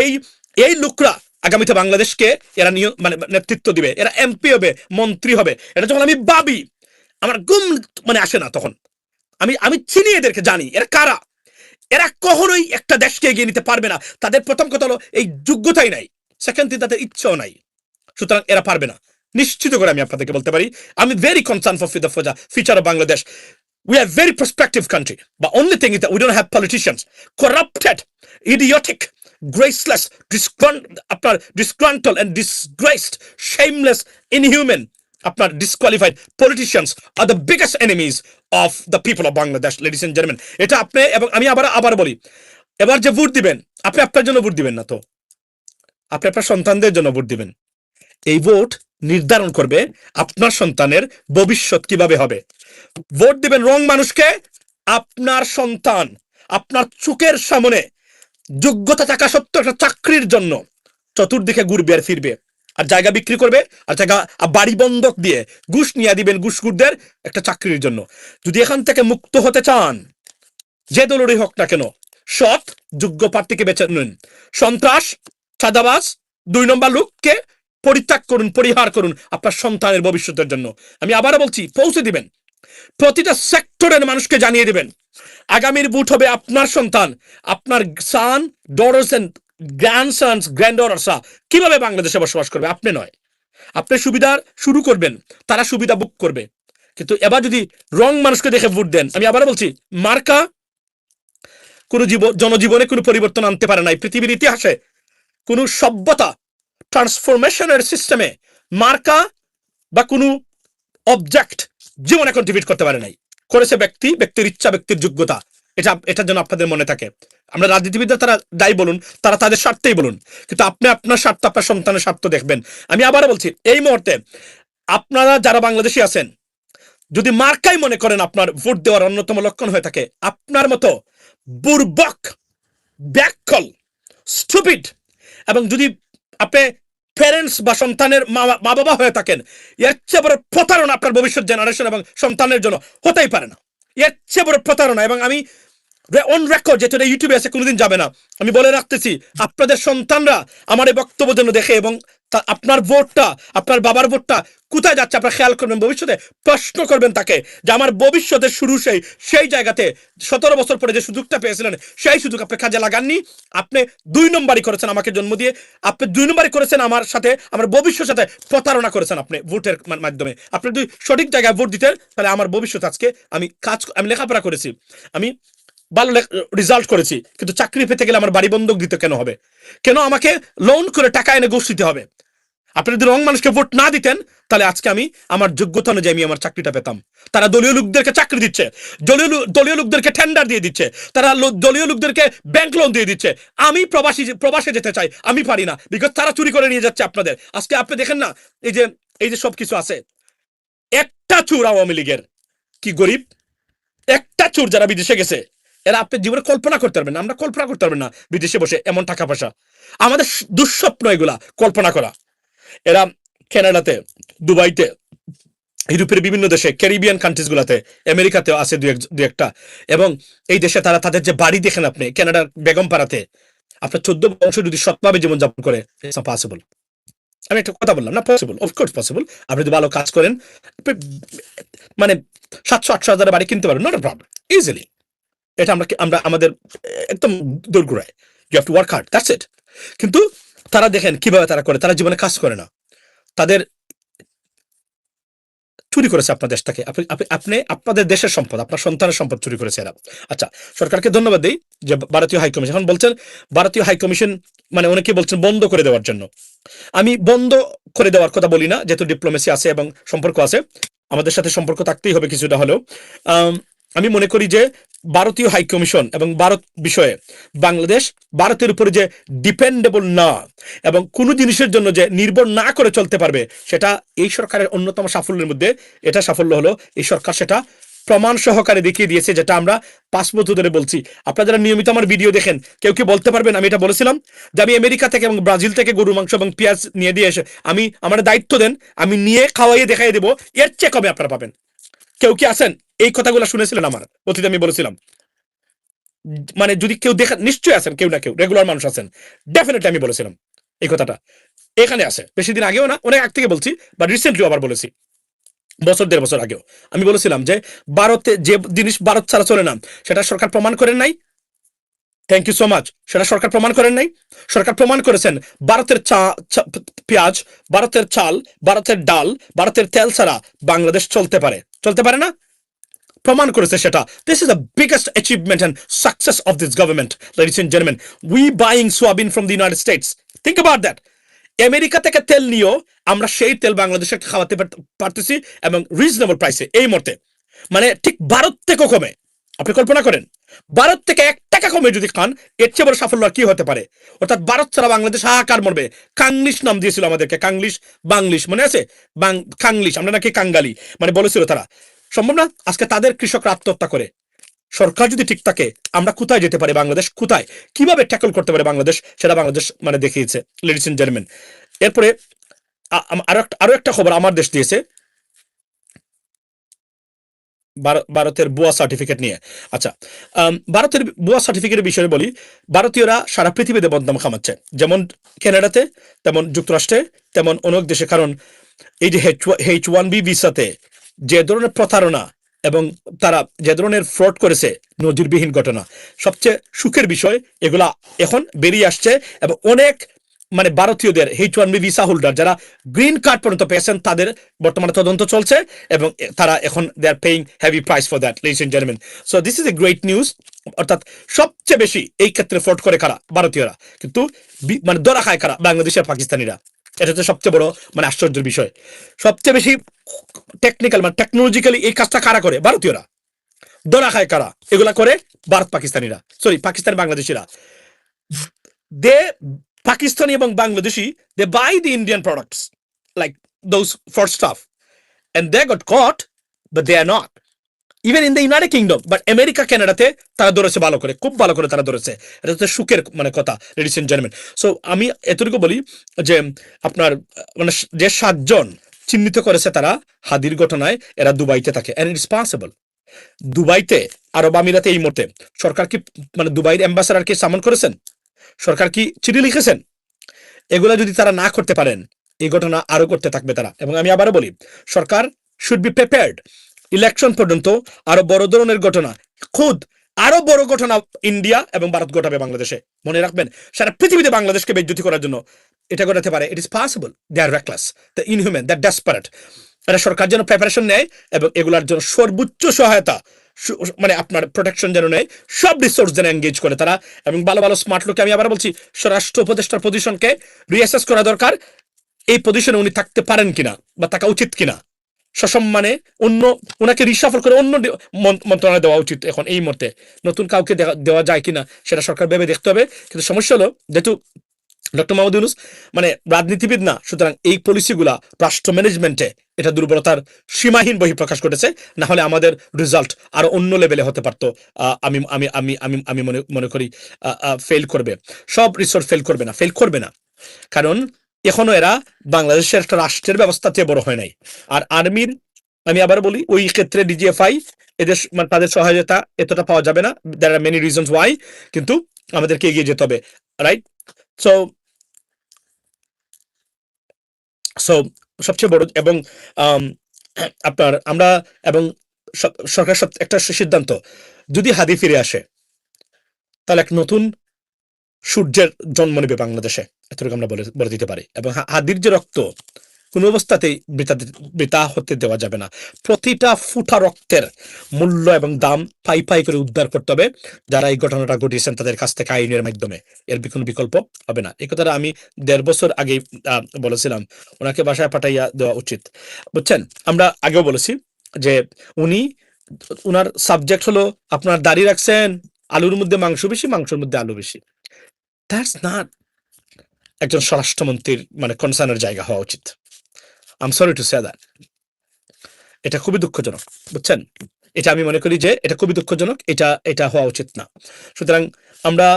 এই এই লোকরা আগামীতে বাংলাদেশকে এরা মানে নেতৃত্ব দিবে, এরা এমপি হবে, মন্ত্রী হবে। এটা যখন আমি ভাবি আমার গুম মানে আসে না, তখন আমি চিনি এদেরকে, জানি এরা কারা। এরা কখনোই একটা দেশকে এগিয়ে নিতে পারবে না। তাদের প্রথম কথা হলো এই যোগ্যতাই নাই, সেকেন্ড থিং তাদের ইচ্ছাও নাই। সুতরাং এরা পারবে না, নিশ্চিত করে আমি আপনাদেরকে বলতে পারি। আমি very concern for the future of Bangladesh. We are a very prospective country, but only thing is that we don't have politicians, corrupted, idiotic, graceless, disgruntled and disgraced, shameless, inhuman, disqualified politicians are the biggest enemies of the people of Bangladesh, ladies and gentlemen. এটা আপনি, এবং আমি আবার বলি, এবার যে vote দিবেন, আপনি আপনার জন্য ভোট দিবেন না, তো আপনি আপনার সন্তানদের জন্য ভোট দিবেন। এই ভোট নির্ধারণ করবে আপনার সন্তানের ভবিষ্যৎ কিভাবে হবে। ভোট দিবেন রং মানুষকে, আপনার সন্তান আপনার চোখের সামনে যোগ্যতা থাকা সত্ত্বেও একটা চাকরির জন্য চতুর্দিকে ঘুরবে আর ফিরবে, আর জায়গা বিক্রি করবে, আর জায়গা বাড়ি বন্ধক দিয়ে ঘুষ নিয়ে দিবেন ঘুষখোরদের একটা চাকরির জন্য। যদি এখান থেকে মুক্ত হতে চান, যে দলেরই হোক না কেন, সৎ যোগ্য প্রার্থীকে বেছে নিন। সন্ত্রাস, চাঁদাবাজ, 2 নম্বর লোককে পরিত্যাগ করুন, পরিহার করুন আপনার সন্তানের ভবিষ্যতের জন্য। আমি আবারও বলছি, পৌঁছে দিবেন, প্রতিটা সেক্টরের মানুষকে জানিয়ে দিবেন আগামীর ভোট হবে আপনার সন্তান, আপনার সান, ডটার্স এন্ড গ্র্যান্ডসন্স, গ্র্যান্ডডটার্সরা কিভাবে বাংলাদেশে বসবাস করবে, আপনি নয়। আপনি সুবিধা শুরু করবেন, তারা সুবিধা বুক করবে। কিন্তু এবার যদি রং মানুষকে দেখে ভোট দেন, আমি আবার বলছি, মার্কা কোনো জনজীবনে কোনো পরিবর্তন আনতে পারে নাই। পৃথিবীর ইতিহাসে কোনো সভ্যতা ট্রান্সফরমেশনের সিস্টেমে মার্কা বা কোনো অবজেক্ট জীবনে কন্ট্রিবিউট করতে পারে নাই। করেছে ব্যক্তির ইচ্ছা, ব্যক্তির যোগ্যতা। এটার জন্য আপনাদের মনে থাকে। আমরা রাজনীতিবিদরা তারা যাই বলুন, তারা তাদের স্বার্থেই বলুন, কিন্তু আপনি আপনার স্বার্থ, আপনার সন্তানের স্বার্থ দেখবেন। আমি আবারও বলছি, এই মুহূর্তে আপনারা যারা বাংলাদেশি আছেন, যদি মার্কাই মনে করেন আপনার ভোট দেওয়ার অন্যতম লক্ষণ হয়ে থাকে, আপনার মতো বুর্বক, ব্যাককল, স্টুপিড, এবং যদি আপনি প্যারেন্টস বা সন্তানের মা বাবা হয়ে থাকেন, এর চেয়ে বড় প্রতারণা আপনার ভবিষ্যৎ জেনারেশন এবং সন্তানের জন্য হতেই পারে না। এর চেয়ে বড় প্রতারণা। এবং আমি অন রেকর্ড, যেটা ইউটিউবে আছে, কোনোদিন যাবে না, আমি বলে রাখতেছি, আপনাদের সন্তানরা আমার এই বক্তব্য যেন দেখে, এবং আপনার ভোটটা, আপনার বাবার ভোটটা কোথায় যাচ্ছে আপনার খেয়াল করবেন। ভবিষ্যতে প্রশ্ন করবেন তাকে যে আমার ভবিষ্যতের শুরু সেই জায়গাতে 17 বছর পরে যে সুযোগটা পেয়েছিলেন, সেই সুযোগ আপনি কাজে লাগাননি। আপনি 2 নম্বরই করেছেন আমাকে জন্ম দিয়ে, আপনি 2 নম্বরই করেছেন আমার সাথে, আমার ভবিষ্যতের সাথে প্রতারণা করেছেন আপনি ভোটের মাধ্যমে। আপনি যদি সঠিক জায়গায় ভোট দিতেন, তাহলে আমার ভবিষ্যৎ আজকে, আমি লেখাপড়া করেছি, আমি ভালো রেজাল্ট করেছি, কিন্তু চাকরি পেতে গেলে আমার বাড়ি বন্ধক দিতে কেন হবে? কেন আমাকে লোন করে টাকা এনে ঘুষ দিতে হবে? আপনি যদি রং মানুষকে ভোট না দিতেন তাহলে আজকে আমি আমার যোগ্যতা অনুযায়ী আমি আমার চাকরিটা পেতাম। তারা দলীয় লোকদেরকে চাকরি দিচ্ছে, দলীয় লোকদেরকে টেন্ডার দিয়ে দিচ্ছে, তারা দলীয় লোকদেরকে ব্যাংক লোন দিয়ে দিচ্ছে। আমি প্রবাসে যেতে চাই, আমি পারি না, বিকজ তারা চুরি করে নিয়ে যাচ্ছে আপনাদের। আজকে আপনি দেখেন না, এই যে সবকিছু আছে, একটা চোর আওয়ামী লীগের কি গরিব, একটা চোর যারা বিদেশে গেছে, এরা আপনি জীবনে কল্পনা করতে পারবেন না, আমরা কল্পনা করতে পারবেন না বিদেশে বসে এমন টাকা পয়সা। আমাদের দুঃস্বপ্ন এগুলা কল্পনা করা। এরা কানাডাতে, দুবাইতে, ইউরোপের বিভিন্ন দেশে, ক্যারিবিয়ান কান্ট্রিজ গুলাতে, আমেরিকাতেও আছে দু একটা, এবং এই দেশে তারা তাদের যে বাড়ি দেখেন আপনি কানাডার বেগম পাড়াতে, আপনার 14 বংশ যদি সৎভাবে জীবনযাপন করে, ইটস পসিবল। আমি একটা কথা বললাম না, পসিবল, অফকোর্স পসিবল। আপনি যদি ভালো কাজ করেন, মানে 700-800 হাজারের বাড়ি কিনতে পারবেন, নট এ প্রবলেম, ইজিলি। এটা আমরা আমাদের একদম দোরগোড়ায়, you have to work hard, that's it. কিন্তু তারা দেখেন কিভাবে তারা করে, তারা জীবনে কাজ করে না, তাদের চুরি করেছে আপনার দেশটাকে। আপনি আপনাদের দেশের সম্পদ, আপনার সন্তানের সম্পদ চুরি করেছে এরা। আচ্ছা, সরকারকে ধন্যবাদ দিই যে ভারতীয় হাইকমিশন এখন বলছেন, ভারতীয় হাইকমিশন মানে অনেকে বলছেন বন্ধ করে দেওয়ার জন্য। আমি বন্ধ করে দেওয়ার কথা বলি না, যেহেতু ডিপ্লোমেসি আছে এবং সম্পর্ক আছে, আমাদের সাথে সম্পর্ক থাকতেই হবে কিছুটা হলেও। আমি মনে করি যে ভারতীয় হাইকমিশন এবং ভারত বিষয়ে বাংলাদেশ ভারতের উপরে যে ডিপেন্ডেবল না এবং কোনো জিনিসের জন্য যে নির্ভর না করে চলতে পারবে, সেটা এই সরকারের অন্যতম সাফল্যের মধ্যে এটা সাফল্য হলো এই সরকার সেটা প্রমাণ সহকারে দেখিয়ে দিয়েছে, যেটা আমরা 5 বছর ধরে বলছি। আপনারা যারা নিয়মিত আমার ভিডিও দেখেন, কেউ কি বলতে পারবেন আমি এটা বলেছিলাম যে আমি আমেরিকা থেকে এবং ব্রাজিল থেকে গরু মাংস এবং পেঁয়াজ নিয়ে দিয়ে এসে আমি আমার দায়িত্ব দেন, আমি নিয়ে খাওয়াইয়ে দেখাই দেবো, এর চেয়ে কমে আপনারা পাবেন? কেউ কি আছেন এই কথাগুলো শুনেছিলেন? আমার অতীতে আমি বলেছিলাম, মানে যদি কেউ দেখেন, নিশ্চয়ই আছেন, কেউ না কেউ রেগুলার মানুষ আছেন, ডেফিনেটলি আমি বলেছিলাম এই কথাটা। এখানে আছে, বেশি দিন আগেও না, অনেক আগ থেকে বলছি, বা রিসেন্টলি আবার বলেছি, বছর 1.5 বছর আগেও আমি বলেছিলাম যে ভারতে যে জিনিস ভারত ছাড়া চলে না, সেটা সরকার প্রমাণ করেন নাই। Thank you so much. সেটা সরকার প্রমাণ করেন নাই, সরকার প্রমাণ করেছেন ভারতের পেঁয়াজ, ভারতের চাল, ভারতের ডাল, ভারতের তেল ছাড়া বাংলাদেশ চলতে পারে না, প্রমাণ করেছে সেটা। This is the biggest achievement and success of this government, ladies and gentleman. We buying soybean from the United States, think about that. America থেকে তেল নিয়েও আমরা সেই তেল বাংলাদেশে খাওয়াতে পারতেছি এবং রিজনেবল প্রাইসে এই মুহূর্তে, মানে ঠিক ভারত থেকেও কমে। আপনি কল্পনা করেন, ভারত থেকে 1 টাকা কমে যদি খান, এর চেয়ে বড় সাফল্য আর কি হতে পারে? অর্থাৎ ভারত ছাড়া বাংলাদেশ হাহাকার মরবে। কাংলিশ নাম দিয়েছিল আমাদেরকে, কাংলিশ, বাংলিশ, মনে আছে? কাংলিশ, আমরা নাকি কাঙ্গালি মানে বলেছিল তারা। সম্ভব না? আজকে তাদের কৃষকরা আত্মহত্যা করে। সরকার যদি ঠিক থাকে, আমরা কোথায় যেতে পারি? বাংলাদেশ কোথায়, কিভাবে ট্যাকল করতে পারে বাংলাদেশ, সেটা বাংলাদেশ মানে দেখিয়েছে, লেডিস এন্ড জেন্টলম্যান। এরপরে আরো একটা খবর আমার দেশ দিয়েছে, ভারতের ভুয়া সার্টিফিকেট নিয়ে। আচ্ছা, ভারতের ভুয়া সার্টিফিকেটের বিষয়ে বলি। ভারতীয়রা সারা পৃথিবীতে বদনাম খামাচ্ছে, যেমন কানাডাতে, তেমন যুক্তরাষ্ট্রে, তেমন অনেক দেশে। কারণ এই যে H1B ভিসাতে যে ধরনের প্রতারণা এবং তারা যে ধরনের ফ্রড করেছে, নজিরবিহীন ঘটনা। সবচেয়ে সুখের বিষয়, এগুলা এখন বেরিয়ে আসছে এবং অনেক মানে ভারতীয়দের H1B ভিসা হোল্ডার যারা গ্রিন কার্ড পর্যন্ত পেয়েছেন, তাদের বর্তমানে তদন্ত চলছে এবং তারা এখন they are paying heavy price for that, ladies and gentleman. So this is a great news. অর্থাৎ সবচেয়ে বেশি এই ক্ষেত্রে ফ্রড করে কারা? ভারতীয়রা। কিন্তু মানে ধরা খায় কারা? বাংলাদেশের পাকিস্তানিরা। এটা হচ্ছে সবচেয়ে বড় মানে আশ্চর্যের বিষয়। সবচেয়ে বেশি টেকনিক্যাল মানে টেকনোলজিক্যালি এই কাজটা কারা করে? ভারতীয়রা। ধরা খায় কারা? এগুলা করে ভারত পাকিস্তানিরা, সরি পাকিস্তান বাংলাদেশিরা। দে Pakistani এবং Bangladeshi, they buy the Indian products like those for stuff and they got caught, but they are not even in the United Kingdom, but America কানাডাতে তারা ধরেছে ভালো করে, খুব ভালো করে তারা ধরেছে। এটা হচ্ছে সুখের মানে কথা, লেডিস এন্ড জেন্টলম্যান। সো আমি এতটুকু বলি যে আপনার মানে যে 7 জন চিহ্নিত করেছে তারা হাদির ঘটনায়, এরা দুবাইতে থাকে, and it's possible দুবাইতে, আরব আমিরাতে এই মুহূর্তে সরকার কি মানে দুবাইয়ের অ্যাম্বাসাডারকে সামন করেছেন? সরকার কি চিঠি লিখেছেন? এগুলা যদি তারা না করতে পারেন, এই ঘটনা আরো করতে থাকবে তারা। এবং আমি আবারও বলি, সরকার শুড বি প্রিপেয়ার্ড। ইলেকশন পর্যন্ত আরো বড় ধরনের ঘটনা, খুদ আরো বড় ঘটনা ইন্ডিয়া এবং ভারত ঘটাবে বাংলাদেশে। মনে রাখবেন, সারা পৃথিবীতে বাংলাদেশকে বেজ্জতি করার জন্য এটা ঘটাতে পারে। It is possible. They are reckless, the inhuman, the desperate. এটা সরকার যেন প্রিপারেশন নেয় এবং এগুলার জন্য সর্বোচ্চ সহায়তা, মানে আপনার প্রোটেকশন যেন নেয়, সব রিসোর্স যেন এঙ্গেজ করে তারা। এবং ভালো ভালো স্মার্ট লোককে আমি আবার বলছি, স্বরাষ্ট্র উপদেষ্টার পজিশনকে রিঅ্যাসেস করা দরকার। এই পজিশনে উনি থাকতে পারেন কিনা বা থাকা উচিত কিনা, সসম্মানে অন্য ওনাকে রিসাফল করে অন্য মন্ত্রণালয় দেওয়া উচিত এখন এই মুহূর্তে, নতুন কাউকে দেওয়া যায় কিনা সেটা সরকার ভেবে দেখতে হবে। কিন্তু সমস্যা হলো যেহেতু ডক্টর মোহাম্মদ ইউনূস মানে রাজনীতিবিদ না, সুতরাং এই পলিসিগুলা রাষ্ট্র ম্যানেজমেন্টে এটা দুর্বলতার সীমাহীন বহিঃপ্রকাশ করেছে। না হলে আমাদের রেজাল্ট আরো অন্য লেভেলে হতে পারতো। আমি আমি আমি আমি আমি মনে করি ফেল করবে, সব রিসোর্ট ফেল করবে না, কারণ এখনো এরা বাংলাদেশের একটা রাষ্ট্রের ব্যবস্থাতে বড় হয় নাই। আর আর্মির, আমি আবার বলি, ওই ক্ষেত্রে ডিজিএফআই এদের মানে তাদের সহায়তা এতটা পাওয়া যাবে না। দেয়ার আর মেনি রিজনস ওয়াই, কিন্তু আমাদেরকে এগিয়ে যেতে হবে, রাইট? সো সো সবচেয়ে বড় এবং আপনার আমরা এবং সরকার একটা সিদ্ধান্ত, যদি হাদি ফিরে আসে তাহলে এক নতুন সূর্যের জন্ম নেবে বাংলাদেশে, এতটুকু আমরা বলে দিতে পারি। এবং হাদির যে রক্ত কোন অবস্থাতেই বৃথা হতে দেওয়া যাবে না। প্রতিটা ফুটা রক্তের মূল্য এবং দাম পাই পাই করে উদ্ধার করতে হবে। যারা এই ঘটনাটা ঘটিয়েছেন তাদের কাছ থেকে আইনের মাধ্যমে, এর কোনো বিকল্প হবে না। এই কথাটা আমি 1.5 বছর আগে বলেছিলাম, ওনাকে বাসায় পাঠাইয়া দেওয়া উচিত, বুঝছেন? আমরা আগেও বলেছি যে উনার সাবজেক্ট হলো আপনার দাড়ি রাখছেন, আলুর মধ্যে মাংস বেশি, মাংসের মধ্যে আলু বেশি। দ্যাটস নট একজন স্বরাষ্ট্রমন্ত্রীর মানে কনসার্নের জায়গা হওয়া উচিত। I am sorry to say that. এটা খুবই দুঃখজনক, বুঝছেন? এটা আমি মনে করি যে এটা খুবই দুঃখজনক, এটা হওয়া উচিত না। সুতরাং আমরা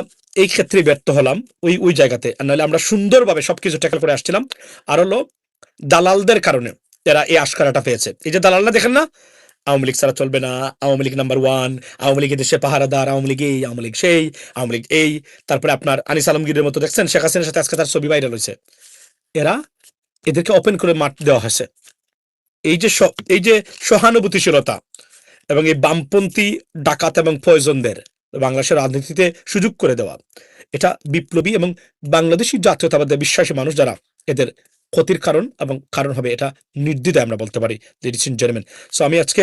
এই ক্ষেত্রে ব্যর্থ হলাম ওই জায়গাতে, নাহলে আমরা সুন্দরভাবে সবকিছু ট্যাকল করে আসছিলাম। আর হলো দালালদের কারণে এরা এই আশকারাটা পেয়েছে। এই যে দালালরা দেখেন না, আওয়ামী লীগ ছাড়া চলবে না, আওয়ামী লীগ নাম্বার 1, আওয়ামী লীগের দেশে পাহারাদার, আওয়ামী লীগ এই, আওয়ামী লীগ সেই, আওয়ামী লীগ এই, তারপরে আপনার আনিস আলমগীরের মতো দেখছেন, শেখ হাসিনার সাথে আজকে তার ছবি ভাইরাল হয়েছে। এরা এদেরকে ওপেন করে মাঠ দেওয়া হয়েছে। এই যে সহানুভূতিশীলতা এবং এই বামপন্থী ডাকাত এবং পয়জনদের বাংলাদেশের রাজনীতিতে সুযোগ করে দেওয়া, এটা বিপ্লবী এবং বাংলাদেশি জাতীয়তাবাদে বিশ্বাসী মানুষ যারা, এদের ক্ষতির কারণ এবং কারণ হবে, এটা নির্দ্বিধায় আমরা বলতে পারি, লেডিস এন্ড জেন্টলম্যান। সো আমি আজকে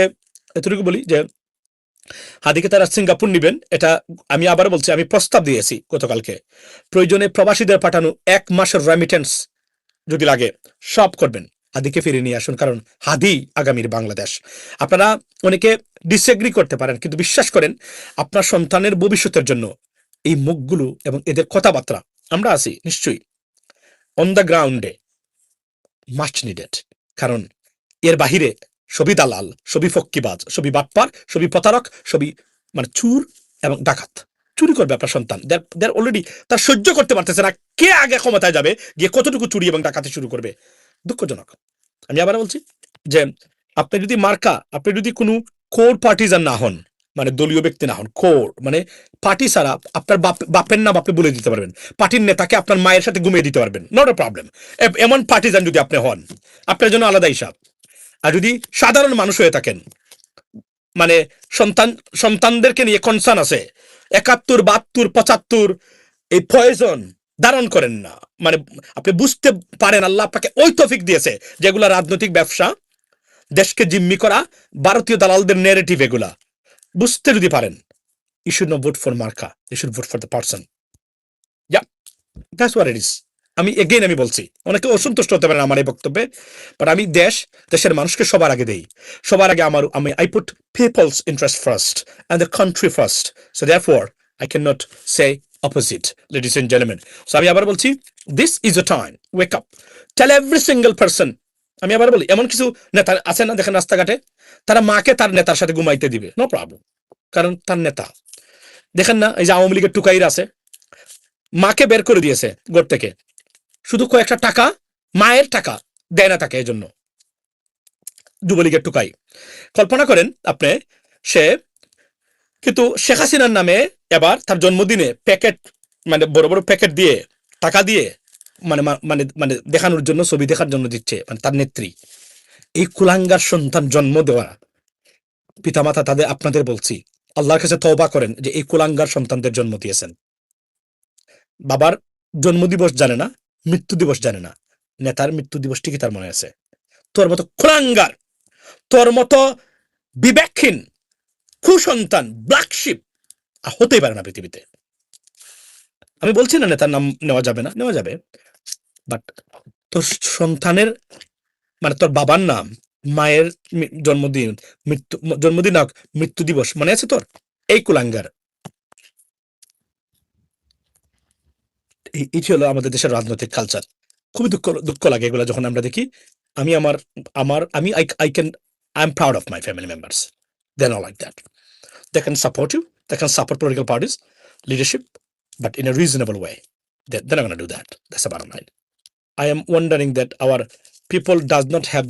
এতটুকু বলি যে হাদিকে তারা সিঙ্গাপুর নিবেন, এটা আমি আবার বলছি, আমি প্রস্তাব দিয়েছি গতকালকে, প্রয়োজনে প্রবাসীদের পাঠানো 1 মাসের রেমিটেন্স যদি লাগে সব করবেন, হাদিকে ফিরে নিয়ে আসুন, কারণ হাদি আগামীর বাংলাদেশ। আপনারা অনেকে ডিসএগ্রি করতে পারেন, কিন্তু বিশ্বাস করেন আপনার সন্তানের ভবিষ্যতের জন্য এই মুখগুলো এবং এদের কথাবার্তা, আমরা আছি নিশ্চয়ই অন দ্য গ্রাউন্ডে, মাচ নিডেড। কারণ এর বাহিরে সবই দালাল, সবই ফক্কিবাজ, সবই বাটপার, সবই প্রতারক, সবই মানে চুর এবং ডাকাত। চুরি করবে আপনার সন্তান, দেয়ার অলরেডি তার সহ্য করতে পারতেছে না, কে আগে ক্ষমতায় যাবে, গিয়ে কতটুকু চুরি এবং ডাকাতি শুরু করবে। দুঃখজনক। আমি আবার বলছি যে আপনি যদি আপনি যদি কোনো কোর পার্টিজান না হন, মানে দলীয় ব্যক্তি না হন, কোর মানে পার্টি ছাড়া আপনার বাপের নাম আপনি বলে দিতে পারবেন, পার্টির নেতাকে আপনার মায়ের সাথে ঘুমিয়ে দিতে পারবেন, নট এ প্রবলেম। এমন পার্টিজান যদি আপনি হন, আপনার জন্য আলাদা হিসাব। আর যদি সাধারণ মানুষ হয়ে থাকেন, মানে সন্তানদেরকে নিয়ে কনসার্ন আছে, 71, 72, 75 এই পয়জন ধারণ করেন না, মানে আপনি বুঝতে পারেন আল্লাহ আপনাকে ওই তৌফিক দিয়েছে যেগুলা রাজনৈতিক ব্যবসা, দেশকে জিম্মি করা, ভারতীয় দালালদের নেরেটিভ, এগুলা বুঝতে যদি পারেন, you should not vote for মার্কা, you should vote for the person. Yeah, that's what it is. আমি বলছি, অনেকে অসন্তুষ্ট হতে পারেন আমার এই বক্তব্যে, বাট আমি দেশের মানুষকে সবার আগে দেই, সবার আগে I put people's interest first and the country first. So therefore I can not say opposite, ladies and gentleman. সো আমি আবার বলছি, this is a time, wake up, tell every single person. আমি আবার বলি, এমন কিছু নেতা আছে না দেখেন রাস্তাঘাটে, তারা মাকে তার নেতার সাথে ঘুমাইতে দিবে, নো প্রবলেম, কারণ তার নেতা। দেখেন না, এই যে আওয়ামী লীগের টুকাইরা আছে, মাকে বের করে দিয়েছে ঘর থেকে, শুধু কয়েকটা টাকা, মায়ের টাকা দেয় না তাকে, এই জন্য যুবলীগের টুকাই। কল্পনা করেন আপনি, সে কিন্তু শেখ হাসিনার নামে এবার তার জন্মদিনে প্যাকেট, মানে বড় বড় প্যাকেট দিয়ে, টাকা দিয়ে, মানে মানে মানে দেখানোর জন্য, ছবি দেখার জন্য দিচ্ছে, মানে তার নেত্রী। এই কুলাঙ্গার সন্তান জন্ম দেওয়া পিতামাতা, আপনাদের বলছি, আল্লাহর কাছে তওবা করেন যে এই কুলাঙ্গার সন্তানদের জন্ম দিয়েছেন। বাবার জন্মদিবস জানে না, মৃত্যু দিবস জানে না, নেতার মৃত্যু দিবস ঠিকই তার মনে আছে। তোর মতো কুলাঙ্গার, তোর মতো বিবেকহীন কুসন্তান, ব্ল্যাকশিপ হতেই পারে না পৃথিবীতে। আমি বলছি না নেতার নাম নেওয়া যাবে না, নেওয়া যাবে, বাট তোর সন্তানের মানে তোর বাবার নাম, মায়ের জন্মদিন, জন্মদিন হোক, মৃত্যু দিবস মনে আছে তোর? এই কুলাঙ্গার। এটি হলো আমাদের দেশের রাজনৈতিক কালচার। খুবই দুঃখ লাগে এগুলো যখন আমরা দেখি। আমি আমার আমার আমি I can I am proud of my family members. They are not like that. They can support you, they can support political parties, leadership, but in a reasonable way. They're not going to do that. That's the bottom line. I am wondering that our people does not have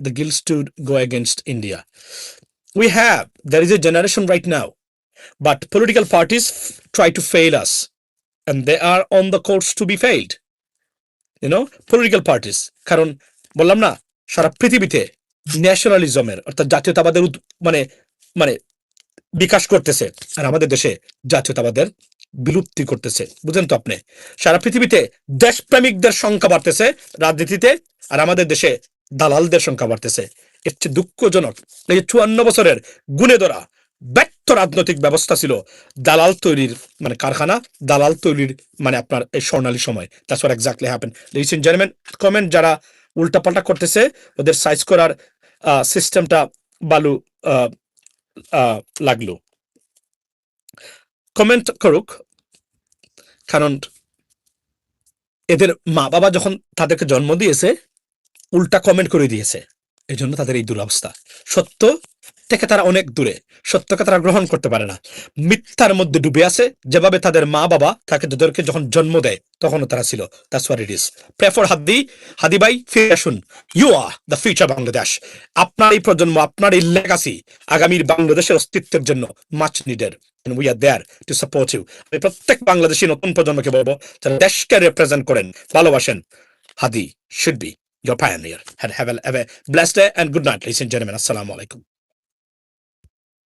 the guilt to go against India. We have. There is a generation right now, but political parties try to fail us, and they are on the course to be failed. Political parties. কারণ বললাম না, সারা পৃথিবীতে ন্যাশনালিজমের অর্থাৎ জাতীয়তাবাদের মানে মানে বিকাশ করতেছে, আর আমাদের দেশে জাতীয়তাবাদের বিলুপ্তি করতেছে। বুঝেন তো আপনি? সারা পৃথিবীতে দেশপ্রেমিকদের সংখ্যা বাড়তেছে রাজনীতিতে, আর আমাদের দেশে দালালদের সংখ্যা বাড়তেছে। এর চেয়ে দুঃখজনক এই 54 বছরের গুণে ধরা ব্যর্থ রাজনৈতিক ব্যবস্থা ছিল দালাল তৈরির মানে কারখানা, দালাল তৈরির মানে আপনার এই স্বর্ণালী সময়। That's what exactly happen. Ladies and gentleman, comment যারা উল্টাপাল্টা করতেছে, ওদের সাইজ করার সিস্টেমটা বালু লাগলো, কমেন্ট করুক। কারণ এদের মা বাবা যখন তাদেরকে জন্ম দিয়েছে উল্টা কমেন্ট করে দিয়েছে, এই জন্য তাদের এই দুরবস্থা। সত্য থেকে তারা অনেক দূরে, সত্যকে তারা গ্রহণ করতে পারে না, মিথ্যার মধ্যে ডুবে আছে। যেভাবে তাদের মা বাবা তাদেরকে যখন জন্ম দেয় তখনও তারা ছিল। That's what it is. Pray for Hadi ভাই, ফিরে আসুন। You are the future Bangladesh. আপনার এই প্রজন্ম, আপনার এই লেগাসি আগামীর বাংলাদেশের অস্তিত্বের জন্য much needed. And we are there to support you. আমি প্রত্যেক বাংলাদেশী নতুন প্রজন্মকে বলবো যারা দেশকে রিপ্রেজেন্ট করেন, ভালোবাসেন, হাদি should be your pioneer. Have a blessed day and good night, ladies and gentlemen. Assalamu alaikum.